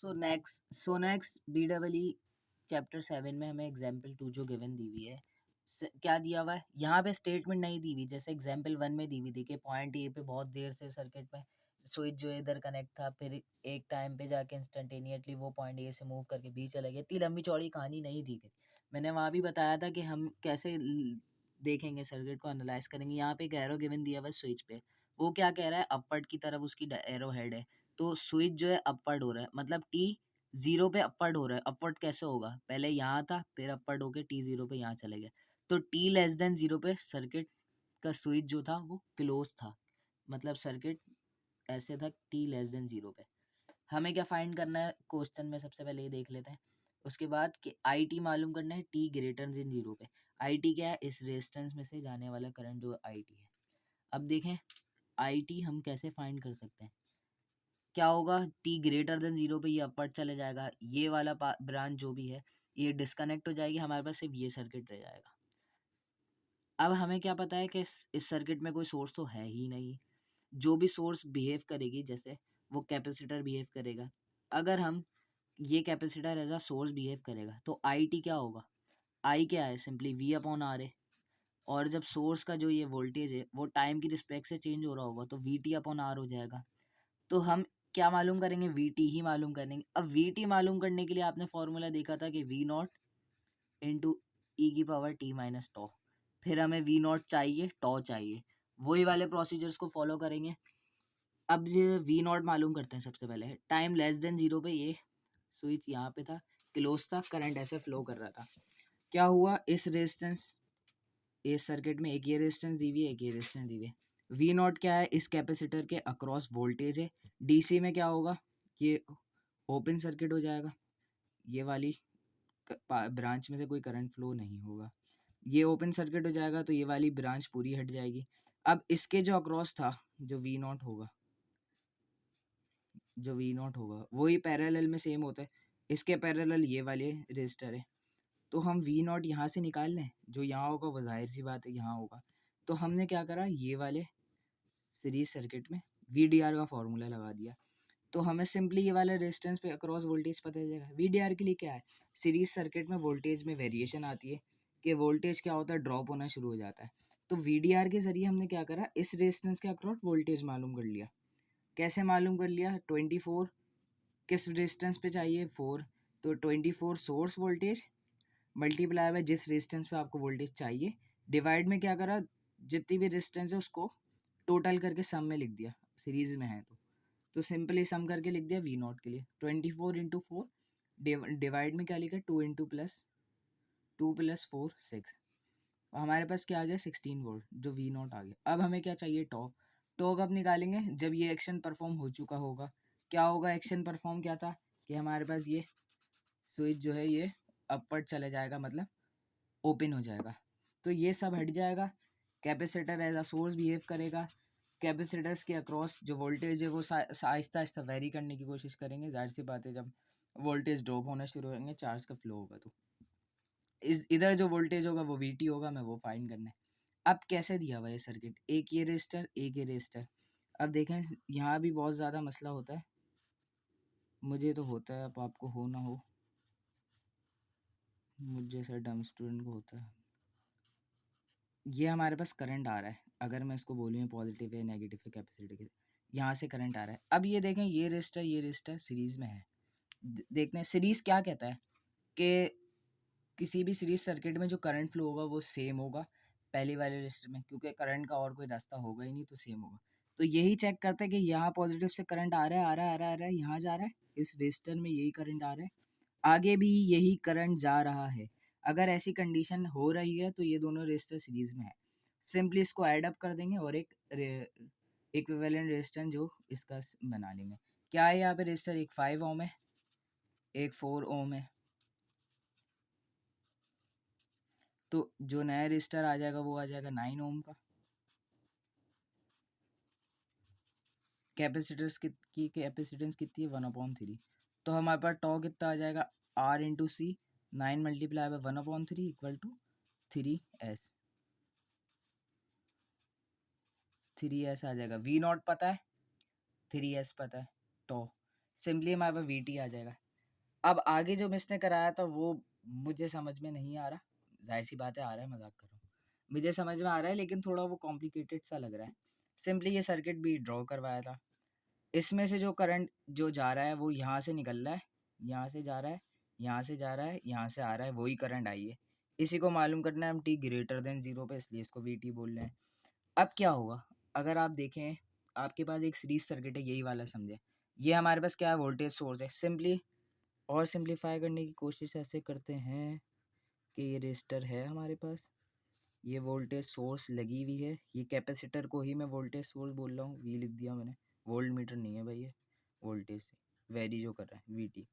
So next BEE chapter 7 में हमें example 2 जो गिवन दी हुई है, क्या दिया हुआ है यहाँ पे स्टेटमेंट नहीं दी हुई, जैसे एग्जाम्पल 1 में दी हुई थी कि पॉइंट ए पे बहुत देर से सर्किट में स्विच जो है इधर कनेक्ट था, फिर एक टाइम पे जाके इंस्टेंटेनियसली वो पॉइंट ए से मूव करके बी चला गया। इतनी लंबी चौड़ी कहानी नहीं दी गई। मैंने वहाँ भी बताया था कि हम कैसे देखेंगे सर्किट को एनालाइज करेंगे। यहाँ पे एक एरो गिवन दिया हुआ है स्विच पे, वो क्या कह रहा है, अपवर्ड की तरफ उसकी एरो हेड है, तो स्विच जो है अपवर्ड हो रहा है, मतलब टी 0 पे अपवर्ड हो रहा है। अपवर्ड कैसे होगा, पहले यहाँ था फिर अपवर्ड होके टी 0 पे यहाँ चले गया, तो टी लेस देन 0 पे सर्किट का स्विच जो था वो क्लोज था, मतलब सर्किट ऐसे था टी लेस देन 0 पे। हमें क्या फाइंड करना है क्वेश्चन में, सबसे पहले ये देख लेते हैं। उसके बाद कि आई टी मालूम करना है टी ग्रेटर देन 0 पे। आई टी क्या है, इस रेजिस्टेंस में से जाने वाला करंट जो आई टी है। अब देखें आई टी हम कैसे फाइंड कर सकते हैं। क्या होगा, टी ग्रेटर देन 0 पे ये अपवर्ड चले जाएगा, ये वाला ब्रांच जो भी है ये डिस्कनेक्ट हो जाएगी, हमारे पास सिर्फ ये सर्किट रह जाएगा। अब हमें क्या पता है कि इस सर्किट में कोई सोर्स तो है ही नहीं। जो भी सोर्स बिहेव करेगी, जैसे वो कैपेसिटर बिहेव करेगा, अगर हम ये capacitor as a source behave करेगा तो आई टी क्या होगा, आई क्या है, सिंपली वी अपॉन आर है। और जब सोर्स का जो ये वोल्टेज है वो टाइम की रिस्पेक्ट से चेंज हो रहा होगा तो वी टी अपॉन आर हो जाएगा। तो हम क्या मालूम करेंगे, वी टी ही मालूम करेंगे। अब वी टी मालूम करने के लिए आपने फॉर्मूला देखा था कि वी नॉट इंटू ई की पावर टी माइनस टॉ। फिर हमें वी नॉट चाहिए, टॉ चाहिए, वही वाले प्रोसीजर्स को फॉलो करेंगे। अब ये वी नॉट मालूम करते हैं। सबसे पहले टाइम लेस देन 0 पे ये स्विच यहाँ पे था, क्लोज था, करंट ऐसे फ्लो कर रहा था। क्या हुआ, इस रेजिस्टेंस, इस सर्किट में एक ये रेजिस्टेंस दी हुई है, एक ये रेजिस्टेंस दी हुई है। वी नॉट क्या है, इस कैपेसिटर के अक्रॉस वोल्टेज है। डीसी में क्या होगा, ये ओपन सर्किट हो जाएगा, ये वाली ब्रांच में से कोई करंट फ्लो नहीं होगा, ये ओपन सर्किट हो जाएगा, तो ये वाली ब्रांच पूरी हट जाएगी। अब इसके जो अक्रॉस था, जो वी नॉट होगा, जो वी नॉट होगा वही पैरेलल में सेम होता है, इसके पैरेलल ये वाले रेजिस्टर है। तो हम वी नॉट यहाँ से निकाल लें, जो यहाँ होगा वो जाहिर सी बात है यहाँ होगा। तो हमने क्या करा, ये वाले सीरीज सर्किट में वी डी आर का फॉर्मूला लगा दिया, तो हमें सिंपली ये वाले रेजिस्टेंस पे अक्रॉस वोल्टेज पता चलेगा। वी डी आर के लिए क्या है, सीरीज सर्किट में वोल्टेज में वेरिएशन आती है कि वोल्टेज क्या होता है, ड्रॉप होना शुरू हो जाता है। तो वी डी आर के जरिए हमने क्या करा, इस रेजिस्टेंस के अक्रॉस वोल्टेज मालूम कर लिया। कैसे मालूम कर लिया, 24 किस रेजिस्टेंस पे चाहिए, 4, तो 24 सोर्स वोल्टेज मल्टीप्लाई बाय जिस रेजिस्टेंस पे आपको वोल्टेज चाहिए, डिवाइड में क्या करा, जितनी भी रेजिस्टेंस है उसको टोटल करके सम में लिख दिया, सीरीज में है तो सिंपली सम करके लिख दिया वी नॉट के लिए 24 इंटू 4, डिवाइड में क्या लिखा, 2 प्लस 4 6, हमारे पास क्या आ गया 16 वोल्ट, जो वी नॉट आ गया। अब हमें क्या चाहिए, टॉ। टॉ कब निकालेंगे, जब ये एक्शन परफॉर्म हो चुका होगा। क्या होगा, एक्शन परफॉर्म क्या था कि हमारे पास ये स्विच जो है ये अपवर्ड चले जाएगा, मतलब ओपन हो जाएगा, तो ये सब हट जाएगा। Capacitor as a source behave करेगा, कैपेसिटर्स के अक्रॉस जो वोल्टेज है वो आहिस्ता आहिस्ता वेरी करने की कोशिश करेंगे। जाहिर सी बात है, जब वोल्टेज ड्रॉप होना शुरू होंगे चार्ज का फ्लो होगा, तो इस इधर जो वोल्टेज होगा वो वीटी होगा, मैं वो फाइंड करना है। अब कैसे दिया हुआ है सर्किट, एक ये रेजिस्टर एक ये रेजिस्टर। अब देखें यहाँ भी बहुत ज़्यादा मसला होता है, मुझे तो होता है, अब आपको हो ना हो, मुझे जैसा डम स्टूडेंट को होता है। ये हमारे पास करंट आ रहा है, अगर मैं इसको बोलूँ पॉजिटिव है नेगेटिव है कैपेसिटी के, यहाँ से करंट आ रहा है। अब ये देखें ये रेजिस्टर सीरीज़ में है। देखते हैं सीरीज़ क्या कहता है कि किसी भी सीरीज सर्किट में जो करंट फ्लो होगा वो सेम होगा पहले वाले रेजिस्टर में, क्योंकि करंट का और कोई रास्ता होगा ही नहीं, तो सेम होगा। तो यही चेक करते हैं कि यहाँ पॉजिटिव से करंट आ रहा है, आ रहा है, आ रहा है, आ रहा है, यहाँ जा रहा है, इस रेजिस्टर में यही करंट आ रहा है, आगे भी यही करंट जा रहा है। अगर ऐसी कंडीशन हो रही है तो ये दोनों रेजिस्टर सीरीज में है, सिंपली इसको ऐड अप कर देंगे और एक इक्विवेलेंट रेजिस्टेंस जो इसका बना लेंगे। क्या है यहाँ पे रेजिस्टर, एक 5 ओम है, एक 4 ओम है, तो जो नया रेजिस्टर आ जाएगा वो आ जाएगा 9 ओम का। कैपेसिटर्स की कैपेसिटेंस कितनी है, 1/3, तो हमारे पास टॉ कितना आ जाएगा, R into C, 9 multiply by 1/3 equal to 3s, 3s आ जाएगा। वी नॉट पता है, 3s पता है, टॉ सिंपली हमारे पास वी टी आ जाएगा। अब आगे जो मिसने कराया था वो मुझे समझ में नहीं आ रहा, जाहिर सी बात है, आ रहा है, मजाक कर रहा हूँ, मुझे समझ में आ रहा है लेकिन थोड़ा वो कॉम्प्लिकेटेड सा लग रहा है। सिंपली ये सर्किट भी ड्रॉ करवाया था, इसमें से जो करंट जो जा रहा है वो यहाँ से निकल रहा है, यहाँ से जा रहा है, यहाँ से जा रहा है, यहाँ से आ रहा है, वही करंट आई है। इसी को मालूम करना है हम टी ग्रेटर देन जीरो पे, इसलिए इसको वी टी बोल रहे हैं। अब क्या होगा, अगर आप देखें आपके पास एक सीरीज सर्किट है, यही वाला समझे, ये हमारे पास क्या है, वोल्टेज सोर्स है। सिंपली और सिंप्लीफाई करने की कोशिश ऐसे करते हैं कि ये रेजिस्टर है हमारे पास, ये वोल्टेज सोर्स लगी हुई है, ये कैपेसिटर को ही मैं वोल्टेज सोर्स बोल रहा हूँ, वी लिख दिया मैंने, वोल्ट मीटर नहीं है भाई, ये वोल्टेज से वेरी जो कर रहा है वी टी।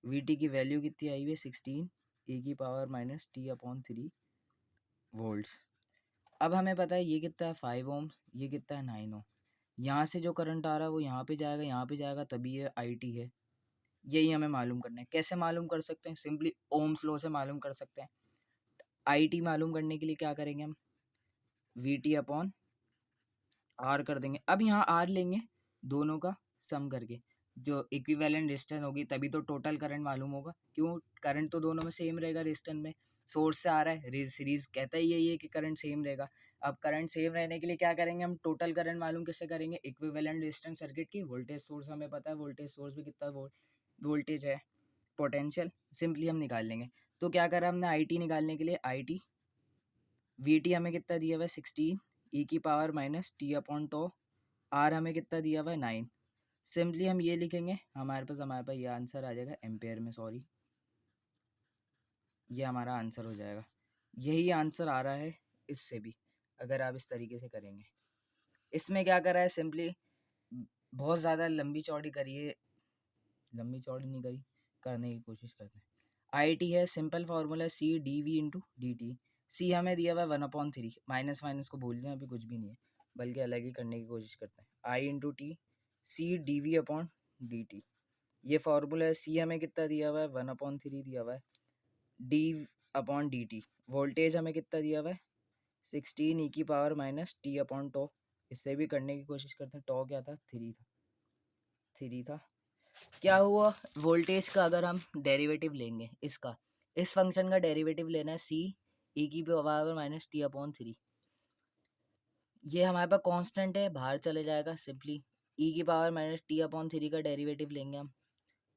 वी टी की वैल्यू कितनी आई हुई है, 16 e की power minus t upon 3 volts. अब हमें पता है ये कितना है 5 ओम, ये कितना है 9 ओम। यहाँ से जो करंट आ रहा है वो यहाँ पे जाएगा, यहाँ पे जाएगा, तभी ये आई टी है। यही हमें मालूम करना है। कैसे मालूम कर सकते हैं, सिंपली ओम्स लॉ से मालूम कर सकते हैं। आई टी मालूम करने के लिए क्या करेंगे हम, वी टी अपॉन आर कर देंगे। अब यहाँ आर लेंगे दोनों का सम करके, जो इक्विवेलेंट रेजिस्टेंस होगी तभी तो टोटल करंट मालूम होगा। क्यों, करंट तो दोनों में सेम रहेगा, रेजिस्टेंस में सोर्स से आ रहा है, सीरीज कहता ही यही है कि करंट सेम रहेगा। अब करंट सेम रहने के लिए क्या करेंगे हम, टोटल करंट मालूम कैसे करेंगे, इक्विवेलेंट रेजिस्टेंस सर्किट की वोल्टेज सोर्स हमें पता है, वोल्टेज सोर्स भी कितना वोल्टेज है, पोटेंशियल सिंपली हम निकाल लेंगे। तो क्या करा हमने, आई टी निकालने के लिए आई टी, वी टी हमें कितना दिया हुआ है 16 ई की power minus t upon tau, R हमें कितना दिया हुआ है 9। सिंपली हम ये लिखेंगे, हमारे पास ये आंसर आ जाएगा एम्पेयर में, सॉरी ये हमारा आंसर हो जाएगा। यही आंसर आ रहा है इससे भी, अगर आप इस तरीके से करेंगे। इसमें क्या करा है, सिंपली बहुत ज़्यादा लंबी चौड़ी करिए, लंबी चौड़ी नहीं करी, करने की कोशिश करते हैं। आई टी है, simple formula C D V into D T. C हमें दिया हुआ है 1/3, माइनस माइनस को भूल जाए, अभी कुछ भी नहीं है, बल्कि अलग ही करने की कोशिश करते हैं। I into T, C D V upon D T, ये फार्मूला है। सी हमें कितना दिया हुआ है 1/3 दिया हुआ है, d upon D t, voltage हमें कितना दिया हुआ है 16 ई की power minus t upon tau. इससे भी करने की कोशिश करते हैं, टो क्या था, 3 था। क्या हुआ, वोल्टेज का अगर हम डेरिवेटिव लेंगे, इसका इस फंक्शन का डेरिवेटिव लेना है, सी ई की पावर माइनस टी अपॉन 3, ये हमारे पास कांस्टेंट है, बाहर चले जाएगा। सिंपली ई की पावर माइनस टी अपॉन 3 का डेरिवेटिव लेंगे हम,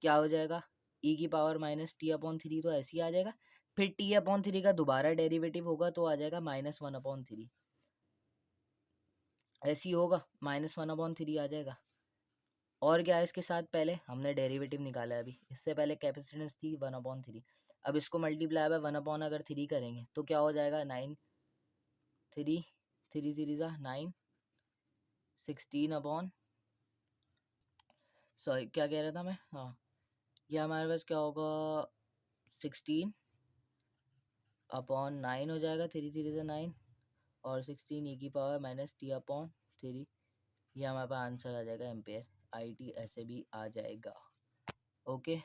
क्या हो जाएगा, ई की पावर माइनस टी अपॉन 3 तो ऐसे ही आ जाएगा, फिर टी अपॉन 3 का दोबारा डेरिवेटिव होगा तो आ जाएगा -1/3, ऐसे ही होगा, -1/3 आ जाएगा। और क्या है इसके साथ, पहले हमने डेरिवेटिव निकाला है अभी, इससे पहले कैपेसिटेंस थी 1/3। अब इसको मल्टीप्लाई बाय 1/3 करेंगे तो क्या हो जाएगा, 9, 3 3 3 9, 16 अपॉन, सॉरी क्या कह रहा था मैं, हाँ, ये हमारे पास क्या होगा, 16 अपॉन 9 हो जाएगा, 3 3 9, और 16 ई की पावर माइनस टी अपॉन 3, ये हमारे पास आंसर आ जाएगा एम्पेयर। आई टी ऐसे भी आ जाएगा। ओके।